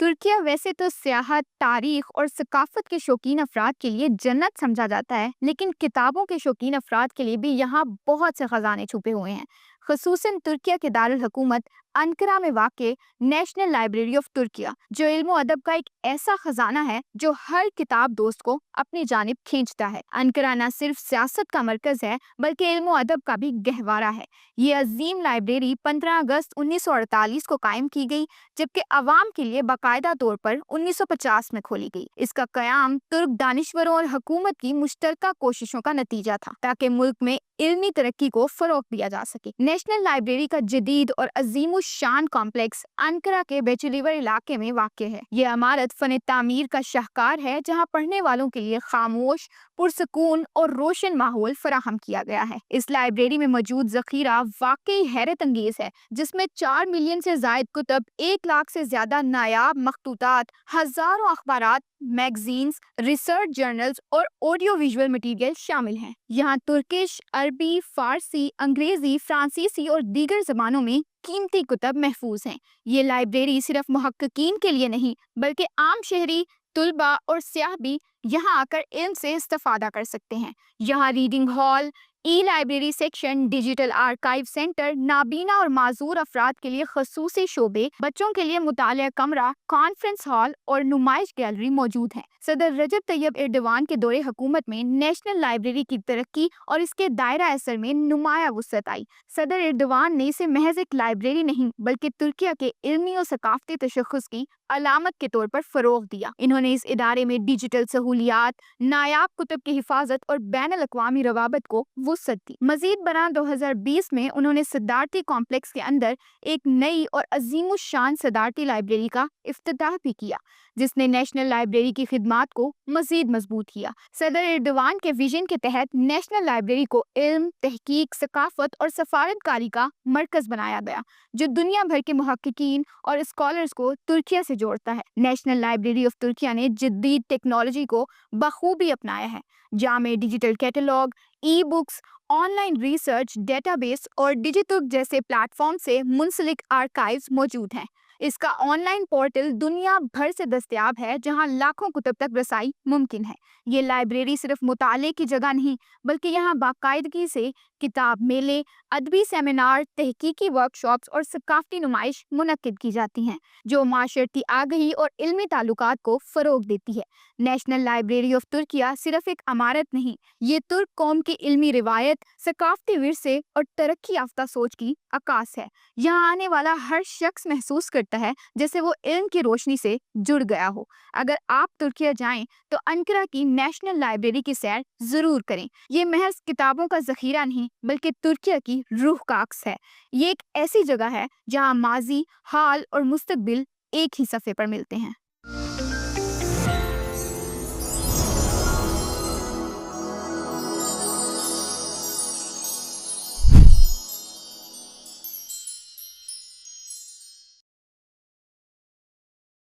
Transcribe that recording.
ترکیہ ویسے تو سیاحت، تاریخ اور ثقافت کے شوقین افراد کے لیے جنت سمجھا جاتا ہے، لیکن کتابوں کے شوقین افراد کے لیے بھی یہاں بہت سے خزانے چھپے ہوئے ہیں۔ خصوصاً ترکیہ کے دارالحکومت انقرہ میں واقع نیشنل لائبریری آف ترکیہ، جو علم و ادب کا ایک ایسا خزانہ ہے جو ہر کتاب دوست کو اپنی جانب کھینچتا ہے۔ انقرہ نہ صرف سیاست کا مرکز ہے بلکہ علم و ادب کا بھی گہوارہ ہے۔ یہ عظیم لائبریری 15 اگست 1948 کو قائم کی گئی، جبکہ عوام کے لیے باقاعدہ طور پر 1950 میں کھولی گئی۔ اس کا قیام ترک دانشوروں اور حکومت کی مشترکہ کوششوں کا نتیجہ تھا تاکہ ملک میں علمی ترقی کو فروغ دیا جا سکے۔ نیشنل لائبریری کا جدید اور عظیم الشان کمپلیکس انقرہ کے بیچلیور علاقے میں واقع ہے۔ یہ عمارت فن تعمیر کا شاہکار ہے، جہاں پڑھنے والوں کے لیے خاموش، پرسکون اور روشن ماحول فراہم کیا گیا ہے۔ اس لائبریری میں موجود ذخیرہ واقعی حیرت انگیز ہے، جس میں 4 ملین سے زائد کتب، 1 لاکھ سے زیادہ نایاب مخطوطات، ہزاروں اخبارات، میگزینز، ریسرچ جرنلز اور آڈیو ویژول مٹیریل شامل ہیں۔ یہاں ترکش، عربی، فارسی، انگریزی، فرانسیسی اور دیگر زبانوں میں قیمتی کتب محفوظ ہیں۔ یہ لائبریری صرف محققین کے لیے نہیں بلکہ عام شہری، طلباء اور سیاح بھی یہاں آ کر علم سے استفادہ کر سکتے ہیں۔ یہاں reading hall, e library section, digital archive centre, نابینا اور معذور افراد کے لیے خصوصی شعبے، بچوں کے لیے مطالعہ کمرہ، کانفرنس ہال اور نمائش گیلری موجود ہیں۔ صدر رجب طیب ایردوان کے دور حکومت میں نیشنل لائبریری کی ترقی اور اس کے دائرہ اثر میں نمایاں وسعت آئی۔ صدر ایردوان نے اسے محض ایک لائبریری نہیں بلکہ ترکیہ کے علمی اور ثقافتی تشخص کی علامت کے طور پر فروغ دیا۔ انہوں نے اس ادارے میں ڈیجیٹل سہولیات، نایاب کتب کی حفاظت اور بین الاقوامی روابط کو وسعت دی۔ مزید برآں 2020 میں انہوں نے صدارتی کمپلیکس کے اندر ایک نئی اور عظیم الشان صدارتی لائبریری کا افتتاح بھی کیا، جس نے نیشنل لائبریری کی خدمات کو مزید مضبوط کیا۔ صدر ایردوان کے ویژن کے تحت نیشنل لائبریری کو علم، تحقیق، ثقافت اور سفارتکاری کا مرکز بنایا گیا، جو دنیا بھر کے محققین اور اسکالرز کو ترکیہ سے جوڑتا ہے۔ نیشنل لائبریری آف ترکیہ نے جدید ٹیکنالوجی کو بخوبی اپنایا ہے۔ جامع digital catalogue, e books, on line research data base اور ڈیجیٹک جیسے پلیٹ فارم سے منسلک آرکائیوز موجود ہیں۔ اس کا آن لائن پورٹل دنیا بھر سے دستیاب ہے، جہاں لاکھوں کتب تک رسائی ممکن ہے۔ یہ لائبریری صرف مطالعے کی جگہ نہیں بلکہ یہاں باقاعدگی سے کتاب میلے، ادبی سیمینار، تحقیقی ورکشاپس اور ثقافتی نمائش منعقد کی جاتی ہیں، جو معاشرتی آگہی اور علمی تعلقات کو فروغ دیتی ہے۔ نیشنل لائبریری آف ترکیہ صرف ایک عمارت نہیں، یہ ترک قوم کی علمی روایت، ثقافتی ورثے اور ترقی یافتہ سوچ کی عکاس ہے۔ یہاں آنے والا ہر شخص محسوس کرتا ہے جیسے وہ علم کی روشنی سے جڑ گیا ہو۔ اگر آپ ترکیہ جائیں تو انقرہ کی نیشنل لائبریری کی سیر ضرور کریں۔ یہ محض کتابوں کا ذخیرہ نہیں بلکہ ترکیہ کی روح کا عکس ہے۔ یہ ایک ایسی جگہ ہے جہاں ماضی، حال اور مستقبل ایک ہی صفحے پر ملتے ہیں۔